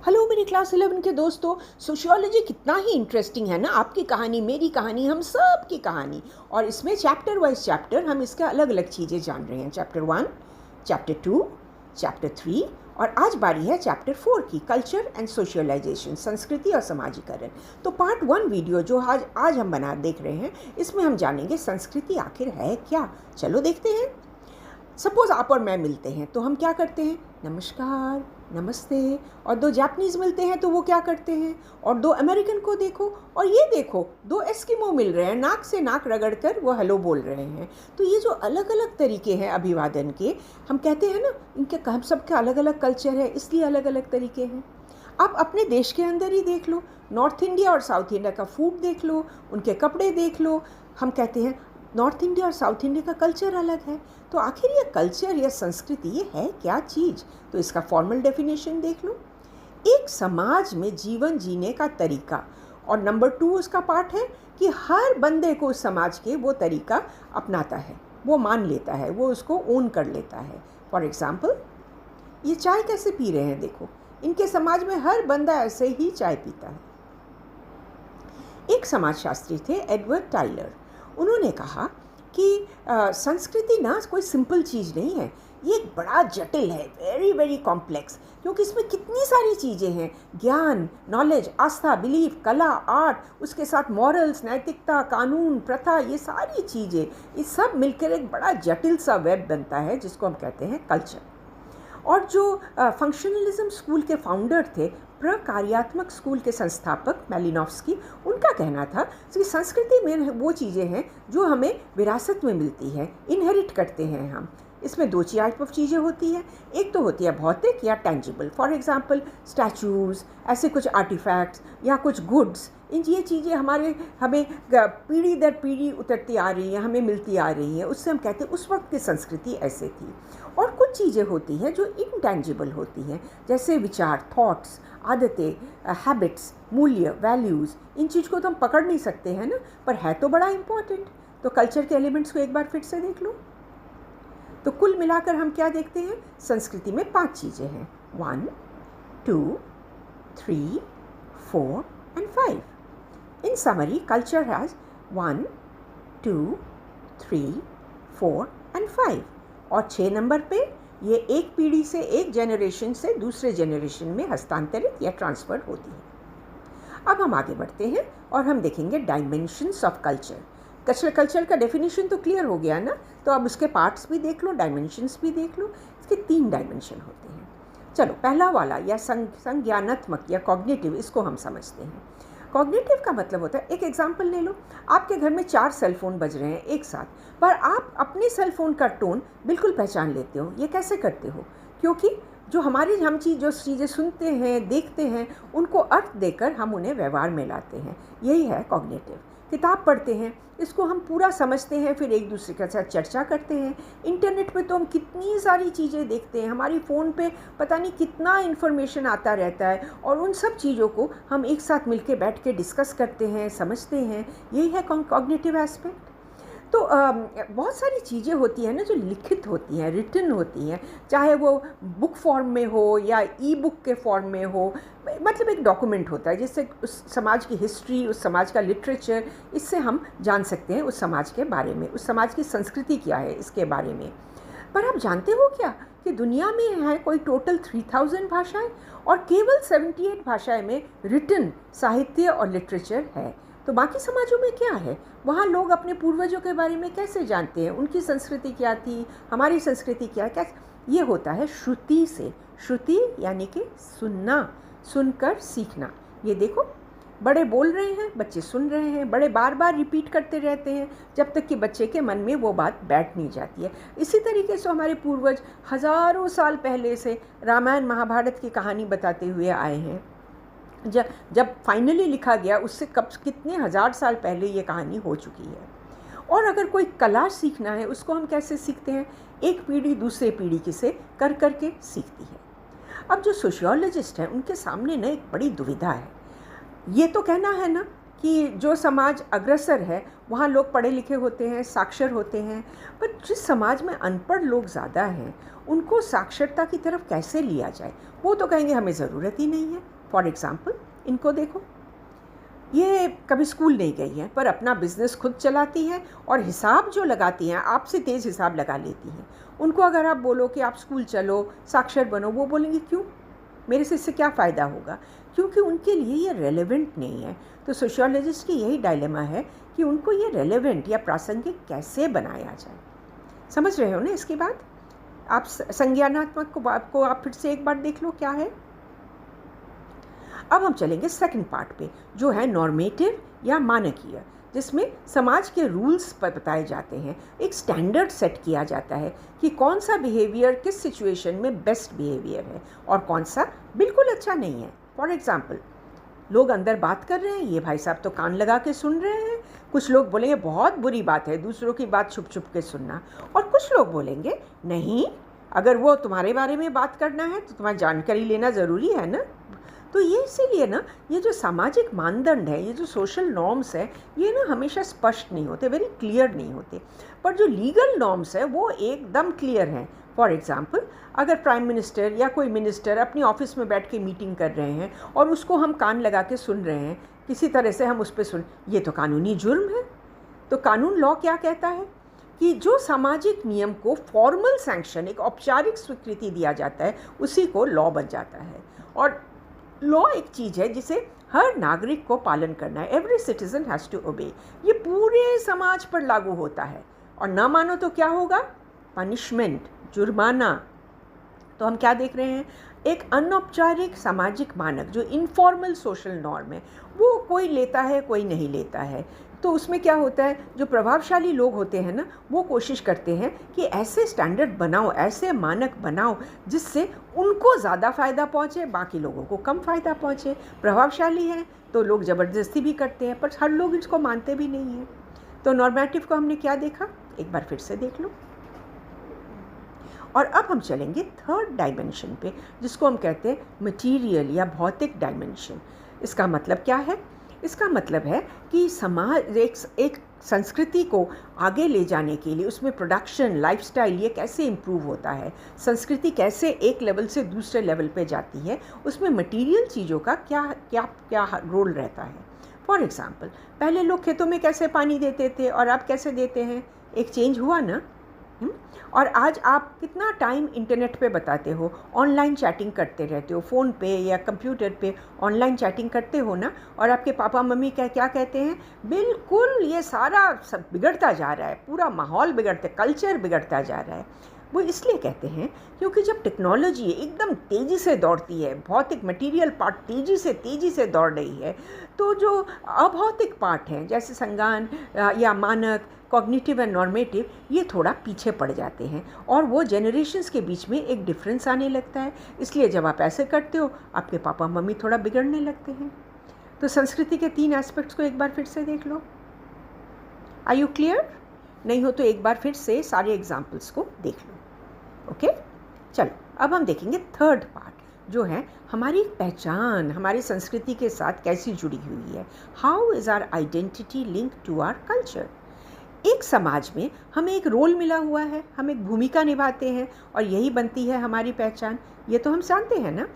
Hello मेरी class 11 के दोस्तों। सोशियोलॉजी कितना ही इंटरेस्टिंग है ना। आपकी कहानी, मेरी कहानी, हम सब की कहानी। और इसमें चैप्टर वाइज चैप्टर हम इसके अलग अलग चीज़ें जान रहे हैं। चैप्टर 1, चैप्टर 2, चैप्टर 3 और आज बारी है चैप्टर 4 की, कल्चर एंड सोशलाइजेशन, संस्कृति और समाजीकरण। तो पार्ट 1 वीडियो जो आज हम देख रहे हैं, इसमें हम जानेंगे संस्कृति आखिर है क्या। चलो देखते हैं। सपोज़ आप और मैं मिलते हैं तो हम क्या करते हैं? नमस्कार, नमस्ते। और दो जापानीज़ मिलते हैं तो वो क्या करते हैं? और दो अमेरिकन को देखो और ये देखो, दो एस्किमो मिल रहे हैं, नाक से नाक रगड़कर वो हेलो बोल रहे हैं। तो ये जो अलग अलग तरीके हैं अभिवादन के, हम कहते हैं ना, इनके हम सबके अलग अलग कल्चर है, इसलिए अलग अलग तरीके हैं। आप अपने देश के अंदर ही देख लो, नॉर्थ इंडिया और साउथ इंडिया का फूड देख लो, उनके कपड़े देख लो। हम कहते हैं नॉर्थ इंडिया और साउथ इंडिया का कल्चर अलग है। तो आखिर ये कल्चर या संस्कृति ये है क्या चीज़? तो इसका फॉर्मल डेफिनेशन देख लो। एक समाज में जीवन जीने का तरीका, और नंबर 2 उसका पार्ट है कि हर बंदे को उस समाज के वो तरीका अपनाता है, वो मान लेता है, वो उसको ओन कर लेता है। फॉर एग्ज़ाम्पल, ये चाय कैसे पी रहे हैं देखो, इनके समाज में हर बंदा ऐसे ही चाय पीता है। एक समाजशास्त्री थे एडवर्ड टाइलर। उन्होंने कहा कि संस्कृति ना कोई सिंपल चीज़ नहीं है, ये एक बड़ा जटिल है, वेरी वेरी कॉम्प्लेक्स, क्योंकि इसमें कितनी सारी चीज़ें हैं, ज्ञान, नॉलेज, आस्था, बिलीफ, कला, आर्ट, उसके साथ मॉरल्स, नैतिकता, कानून, प्रथा, ये सारी चीज़ें, ये सब मिलकर एक बड़ा जटिल सा वेब बनता है जिसको हम कहते हैं कल्चर। और जो फंक्शनलिज्म स्कूल के फाउंडर थे, प्रकार्यात्मक स्कूल के संस्थापक मैलिनोव्स्की, उनका कहना था कि संस्कृति में वो चीज़ें हैं जो हमें विरासत में मिलती है, इनहेरिट करते हैं हम। इसमें 2 टाइप ऑफ चीज़ें होती हैं। एक तो होती है भौतिक या टेंजिबल, फॉर एग्जांपल स्टैचूज़, ऐसे कुछ आर्टिफैक्ट्स या कुछ गुड्स। ये चीज़ें हमें पीढ़ी दर पीढ़ी उतरती आ रही हैं, हमें मिलती आ रही हैं, उससे हम कहते हैं उस वक्त की संस्कृति ऐसे थी। और कुछ चीज़ें होती हैं जो इनटेंजिबल होती हैं, जैसे विचार, थॉट्स, आदतें, हैबिट्स, मूल्य, वैल्यूज़। इन चीज़ को तो हम पकड़ नहीं सकते हैं ना, पर है तो बड़ा इम्पॉर्टेंट। तो कल्चर के एलिमेंट्स को एक बार फिर से देख लो। तो कुल मिलाकर हम क्या देखते हैं? संस्कृति में 5 चीज़ें हैं, 1, 2, 3, 4 and 5. In summary, culture has 1, 2, 3, 4 and 5. और 6 नंबर पे ये एक पीढ़ी से, एक जनरेशन से दूसरे जनरेशन में हस्तांतरित या ट्रांसफर होती है। अब हम आगे बढ़ते हैं और हम देखेंगे डायमेंशंस ऑफ कल्चर। कल्चर का डेफिनेशन तो क्लियर हो गया ना, तो अब उसके पार्ट्स भी देख लो, डायमेंशंस भी देख लो। इसके 3 डायमेंशन होते हैं। चलो पहला वाला या संज्ञानात्मक या कॉग्निटिव, इसको हम समझते हैं। कॉग्निटिव का मतलब होता है, एक एग्जांपल ले लो, आपके घर में 4 सेल फ़ोन बज रहे हैं एक साथ, पर आप अपने सेल फ़ोन का टोन बिल्कुल पहचान लेते हो। ये कैसे करते हो? क्योंकि हम जो चीज़ें सुनते हैं, देखते हैं, उनको अर्थ देकर हम उन्हें व्यवहार में लाते हैं। यही है कॉग्निटिव। किताब पढ़ते हैं, इसको हम पूरा समझते हैं, फिर एक दूसरे के साथ चर्चा करते हैं। इंटरनेट पे तो हम कितनी सारी चीज़ें देखते हैं, हमारी फ़ोन पे पता नहीं कितना इन्फॉर्मेशन आता रहता है, और उन सब चीज़ों को हम एक साथ मिलके बैठ के डिस्कस करते हैं, समझते हैं। यही है कॉग्निटिव एस्पेक्ट। तो बहुत सारी चीज़ें होती हैं ना जो लिखित होती हैं, रिटन होती हैं, चाहे वो बुक फॉर्म में हो या ई बुक के फॉर्म में हो। मतलब एक डॉक्यूमेंट होता है जिससे उस समाज की हिस्ट्री, उस समाज का लिटरेचर, इससे हम जान सकते हैं उस समाज के बारे में, उस समाज की संस्कृति क्या है इसके बारे में। पर आप जानते हो क्या कि दुनिया में है कोई टोटल 3000 भाषाएं, और केवल 78 भाषाएं में रिटन साहित्य और लिटरेचर है। तो बाकी समाजों में क्या है? वहाँ लोग अपने पूर्वजों के बारे में कैसे जानते हैं, उनकी संस्कृति क्या थी, हमारी संस्कृति क्या है? कैसे? ये होता है श्रुति से। श्रुति यानी कि सुनना, सुनकर सीखना। ये देखो, बड़े बोल रहे हैं, बच्चे सुन रहे हैं, बड़े बार बार रिपीट करते रहते हैं जब तक कि बच्चे के मन में वो बात बैठ नहीं जाती है। इसी तरीके से हमारे पूर्वज हज़ारों साल पहले से रामायण महाभारत की कहानी बताते हुए आए हैं। जब फाइनली लिखा गया, उससे कितने हज़ार साल पहले ये कहानी हो चुकी है। और अगर कोई कला सीखना है, उसको हम कैसे सीखते हैं? एक पीढ़ी दूसरे पीढ़ी की से कर के सीखती है। अब जो सोशियोलॉजिस्ट हैं, उनके सामने ना एक बड़ी दुविधा है। ये तो कहना है ना कि जो समाज अग्रसर है वहाँ लोग पढ़े लिखे होते हैं, साक्षर होते हैं, पर जिस समाज में अनपढ़ लोग ज़्यादा हैं, उनको साक्षरता की तरफ कैसे लिया जाए? वो तो कहेंगे हमें ज़रूरत ही नहीं है, फॉर एग्ज़ाम्पल इनको देखो, ये कभी स्कूल नहीं गई हैं पर अपना बिजनेस खुद चलाती हैं और हिसाब जो लगाती हैं आपसे तेज़ हिसाब लगा लेती हैं। उनको अगर आप बोलो कि आप स्कूल चलो, साक्षर बनो, वो बोलेंगे क्यों, मेरे से इससे क्या फ़ायदा होगा, क्योंकि उनके लिए ये रेलेवेंट नहीं है। तो सोशियोलॉजिस्ट की यही डायलेमा है कि उनको ये रेलेवेंट या प्रासंगिक कैसे बनाया जाए। समझ रहे हो ना। इसके बाद आप संज्ञानात्मक को आप फिर से एक बार देख लो क्या है। अब हम चलेंगे सेकंड पार्ट पे, जो है नॉर्मेटिव या मानकीय, जिसमें समाज के रूल्स पर बताए जाते हैं। एक स्टैंडर्ड सेट किया जाता है कि कौन सा बिहेवियर किस सिचुएशन में बेस्ट बिहेवियर है और कौन सा बिल्कुल अच्छा नहीं है। फॉर एग्ज़ाम्पल, लोग अंदर बात कर रहे हैं, ये भाई साहब तो कान लगा के सुन रहे हैं। कुछ लोग बोलेंगे बहुत बुरी बात है दूसरों की बात छुप छुप के सुनना, और कुछ लोग बोलेंगे नहीं, अगर वो तुम्हारे बारे में बात करना है तो तुम्हारी जानकारी लेना ज़रूरी है ना। तो ये इसीलिए ना, ये जो सामाजिक मानदंड है, ये जो सोशल नॉर्म्स है, ये ना हमेशा स्पष्ट नहीं होते, वेरी क्लियर नहीं होते। पर जो लीगल नॉर्म्स है वो एकदम क्लियर हैं। फॉर एग्ज़ाम्पल, अगर प्राइम मिनिस्टर या कोई मिनिस्टर अपनी ऑफिस में बैठ के मीटिंग कर रहे हैं और उसको हम कान लगा के सुन रहे हैं, किसी तरह से हम उस पर सुन, ये तो कानूनी जुर्म है। तो कानून लॉ क्या कहता है कि जो सामाजिक नियम को फॉर्मल सैंक्शन, एक औपचारिक स्वीकृति दिया जाता है, उसी को लॉ बन जाता है। और लॉ एक चीज़ है जिसे हर नागरिक को पालन करना है। Every citizen has to obey. ये पूरे समाज पर लागू होता है, और ना मानो तो क्या होगा, पनिशमेंट, जुर्माना। तो हम क्या देख रहे हैं, एक अनौपचारिक सामाजिक मानक, जो इनफॉर्मल सोशल नॉर्म है, वो कोई लेता है कोई नहीं लेता है। तो उसमें क्या होता है, जो प्रभावशाली लोग होते हैं ना, वो कोशिश करते हैं कि ऐसे स्टैंडर्ड बनाओ, ऐसे मानक बनाओ जिससे उनको ज़्यादा फ़ायदा पहुँचे, बाकी लोगों को कम फ़ायदा पहुँचे। प्रभावशाली हैं तो लोग ज़बरदस्ती भी करते हैं, पर हर लोग इसको मानते भी नहीं हैं। तो नॉर्मेटिव को हमने क्या देखा, एक बार फिर से देख लो। और अब हम चलेंगे थर्ड डायमेंशन पे, जिसको हम कहते हैं मटीरियल या भौतिक डायमेंशन। इसका मतलब क्या है, इसका मतलब है कि समाज, एक संस्कृति को आगे ले जाने के लिए उसमें प्रोडक्शन, लाइफस्टाइल, ये कैसे इम्प्रूव होता है, संस्कृति कैसे एक लेवल से दूसरे लेवल पे जाती है, उसमें मटीरियल चीज़ों का क्या क्या क्या रोल रहता है। फॉर एग्ज़ाम्पल, पहले लोग खेतों में कैसे पानी देते थे और अब कैसे देते हैं, एक चेंज हुआ ना। और आज आप कितना टाइम इंटरनेट पे बताते हो, ऑनलाइन चैटिंग करते रहते हो, फ़ोन पे या कंप्यूटर पे ऑनलाइन चैटिंग करते हो ना, और आपके पापा मम्मी क्या कहते हैं, बिल्कुल ये सारा सब बिगड़ता जा रहा है, पूरा माहौल बिगड़ता, कल्चर बिगड़ता जा रहा है। वो इसलिए कहते हैं क्योंकि जब टेक्नोलॉजी एकदम तेज़ी से दौड़ती है, भौतिक मटेरियल पार्ट तेज़ी से दौड़ रही है, तो जो अभौतिक पार्ट हैं जैसे संज्ञान या मानक, कॉग्निटिव एंड नॉर्मेटिव, ये थोड़ा पीछे पड़ जाते हैं और वो जनरेशन्स के बीच में एक डिफरेंस आने लगता है। इसलिए जब आप ऐसे करते हो, आपके पापा मम्मी थोड़ा बिगड़ने लगते हैं। तो संस्कृति के 3 एस्पेक्ट्स को एक बार फिर से देख लो। Are you clear? नहीं हो तो एक बार फिर से सारे एग्जाम्पल्स को देख लो। ओके, चलो अब हम देखेंगे थर्ड पार्ट, जो है हमारी पहचान हमारी संस्कृति के साथ कैसी जुड़ी हुई है। How is our identity link to our culture. एक समाज में हमें एक रोल मिला हुआ है, हम एक भूमिका निभाते हैं और यही बनती है हमारी पहचान, ये तो हम जानते हैं ना।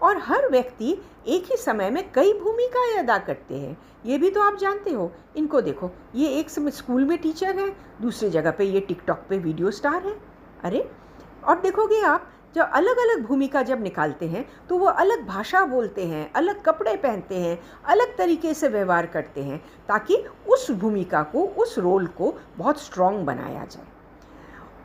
और हर व्यक्ति एक ही समय में कई भूमिकाएं अदा करते हैं, ये भी तो आप जानते हो। इनको देखो, ये एक समय स्कूल में टीचर है, दूसरी जगह पे ये टिकटॉक पे वीडियो स्टार है। अरे, और देखोगे आप, जब अलग अलग भूमिका जब निकालते हैं तो वो अलग भाषा बोलते हैं, अलग कपड़े पहनते हैं, अलग तरीके से व्यवहार करते हैं, ताकि उस भूमिका को, उस रोल को बहुत स्ट्रॉन्ग बनाया जाए।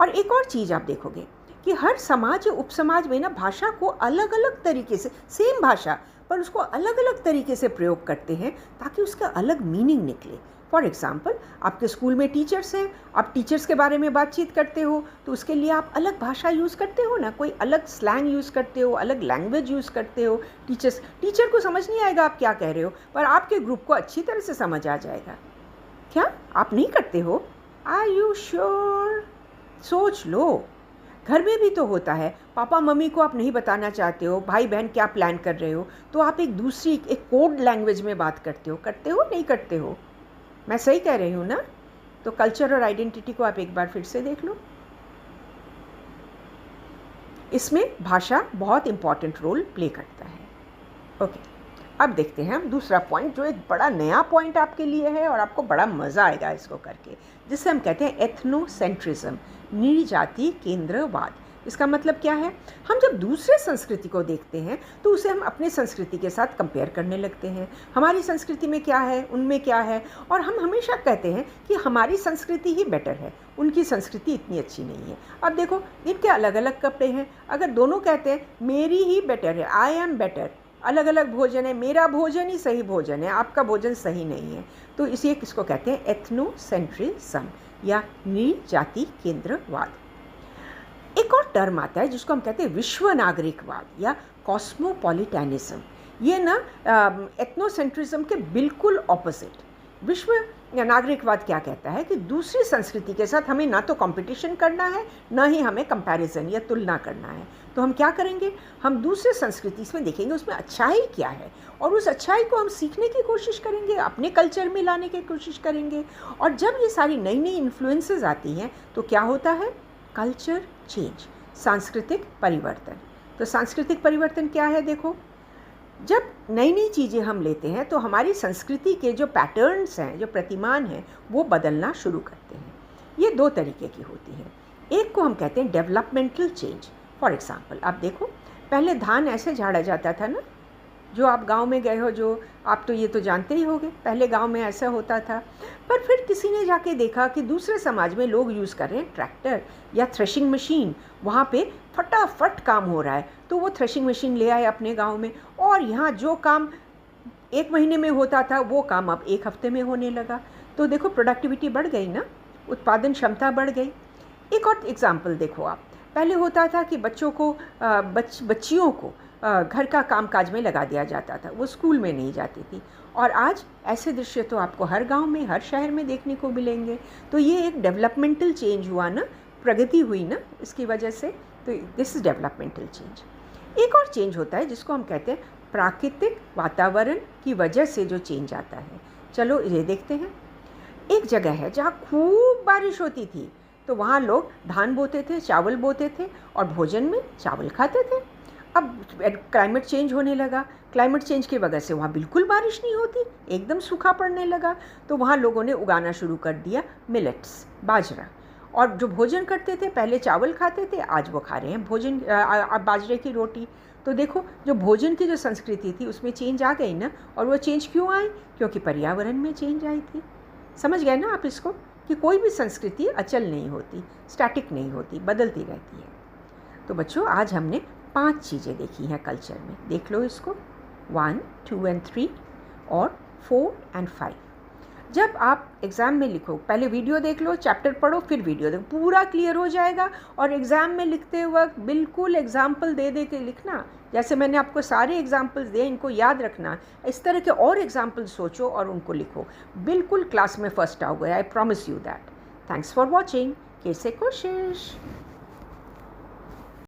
और एक और चीज़ आप देखोगे कि हर समाज उपसमाज में ना भाषा को अलग अलग तरीके से, सेम भाषा पर उसको अलग अलग तरीके से प्रयोग करते हैं ताकि उसका अलग मीनिंग निकले। फॉर एग्ज़ाम्पल, आपके स्कूल में टीचर्स हैं, आप टीचर्स के बारे में बातचीत करते हो तो उसके लिए आप अलग भाषा यूज़ करते हो ना, कोई अलग स्लैंग यूज़ करते हो, अलग लैंग्वेज यूज़ करते हो। टीचर को समझ नहीं आएगा आप क्या कह रहे हो, पर आपके ग्रुप को अच्छी तरह से समझ आ जाएगा। क्या आप नहीं करते हो? Are you sure? सोच लो। घर में भी तो होता है, पापा मम्मी को आप नहीं बताना चाहते हो भाई बहन क्या प्लान कर रहे हो, तो आप एक दूसरी एक कोड लैंग्वेज में बात करते हो नहीं करते हो? मैं सही कह रही हूँ ना? तो कल्चर और आइडेंटिटी को आप एक बार फिर से देख लो। इसमें भाषा बहुत इम्पॉर्टेंट रोल प्ले करता है। ओके, अब देखते हैं हम दूसरा पॉइंट, जो एक बड़ा नया पॉइंट आपके लिए है और आपको बड़ा मज़ा आएगा इसको करके, जिससे हम कहते हैं एथनोसेंट्रिज्म, निर्जाति केंद्रवाद। इसका मतलब क्या है? हम जब दूसरे संस्कृति को देखते हैं तो उसे हम अपनी संस्कृति के साथ कंपेयर करने लगते हैं। हमारी संस्कृति में क्या है, उनमें क्या है, और हम हमेशा कहते हैं कि हमारी संस्कृति ही बेटर है, उनकी संस्कृति इतनी अच्छी नहीं है। अब देखो, इनके अलग अलग कपड़े हैं, अगर दोनों कहते हैं मेरी ही बेटर है, आई एम बेटर, अलग अलग भोजन है, मेरा भोजन ही सही भोजन है, आपका भोजन सही नहीं है, तो इसे किसको कहते हैं? एथनोसेंट्रिज्म या निर्जाति केंद्रवाद। एक और टर्म आता है जिसको हम कहते हैं विश्व नागरिकवाद या कॉस्मोपॉलिटनिज्म। ये ना एथनोसेंट्रिज्म के बिल्कुल ऑपोजिट। विश्व नागरिकवाद क्या कहता है कि दूसरी संस्कृति के साथ हमें ना तो कंपटीशन करना है, ना ही हमें कंपैरिजन या तुलना करना है। तो हम क्या करेंगे? हम दूसरे संस्कृति में देखेंगे उसमें अच्छाई क्या है, और उस अच्छाई को हम सीखने की कोशिश करेंगे, अपने कल्चर में लाने की कोशिश करेंगे। और जब ये सारी नई नई इन्फ्लुएंसेस आती हैं तो क्या होता है? कल्चर चेंज, सांस्कृतिक परिवर्तन। तो सांस्कृतिक परिवर्तन क्या है? देखो, जब नई नई चीज़ें हम लेते हैं तो हमारी संस्कृति के जो पैटर्न्स हैं, जो प्रतिमान हैं, वो बदलना शुरू करते हैं। ये दो तरीके की होती हैं। एक को हम कहते हैं डेवलपमेंटल चेंज। फॉर एग्जांपल, आप देखो, पहले धान ऐसे झाड़ा जाता था ना, जो आप गांव में गए हो, जो आप तो ये तो जानते ही होंगे, पहले गांव में ऐसा होता था। पर फिर किसी ने जाके देखा कि दूसरे समाज में लोग यूज़ कर रहे हैं ट्रैक्टर या थ्रेशिंग मशीन, वहाँ पे फटाफट काम हो रहा है, तो वो थ्रेशिंग मशीन ले आए अपने गांव में, और यहाँ जो काम 1 महीने में होता था वो काम अब 1 हफ्ते में होने लगा। तो देखो, प्रोडक्टिविटी बढ़ गई ना, उत्पादन क्षमता बढ़ गई। एक और एग्जाम्पल देखो आप, पहले होता था कि बच्चों को बच्चियों को घर का कामकाज में लगा दिया जाता था, वो स्कूल में नहीं जाती थी, और आज ऐसे दृश्य तो आपको हर गांव में, हर शहर में देखने को मिलेंगे। तो ये एक डेवलपमेंटल चेंज हुआ ना, प्रगति हुई ना इसकी वजह से। तो दिस इज़ डेवलपमेंटल चेंज। एक और चेंज होता है जिसको हम कहते हैं प्राकृतिक वातावरण की वजह से जो चेंज आता है। चलो ये देखते हैं। एक जगह है जहाँ खूब बारिश होती थी, तो वहाँ लोग धान बोते थे, चावल बोते थे, और भोजन में चावल खाते थे। अब क्लाइमेट चेंज होने लगा, क्लाइमेट चेंज की वजह से वहाँ बिल्कुल बारिश नहीं होती, एकदम सूखा पड़ने लगा, तो वहाँ लोगों ने उगाना शुरू कर दिया मिलेट्स, बाजरा। और जो भोजन करते थे, पहले चावल खाते थे, आज वो खा रहे हैं भोजन बाजरे की रोटी। तो देखो, जो भोजन की जो संस्कृति थी उसमें चेंज आ गई ना। और वो चेंज क्यों आई? क्योंकि पर्यावरण में चेंज आई थी। समझ गए ना आप इसको, कि कोई भी संस्कृति अचल नहीं होती, स्टैटिक नहीं होती, बदलती रहती है। तो बच्चों, आज हमने 5 चीज़ें देखी हैं कल्चर में। देख लो इसको, 1, 2 और 3 और 4 और 5। जब आप एग्ज़ाम में लिखो, पहले वीडियो देख लो, चैप्टर पढ़ो, फिर वीडियो देखो, पूरा क्लियर हो जाएगा। और एग्ज़ाम में लिखते वक्त बिल्कुल एग्जाम्पल दे दे के लिखना। जैसे मैंने आपको सारे एग्जाम्पल्स दिए, इनको याद रखना। इस तरह के और एग्जाम्पल सोचो और उनको लिखो। बिल्कुल क्लास में फर्स्ट आओगे, I promise you that. Thanks for watching. कैसे कोशिश।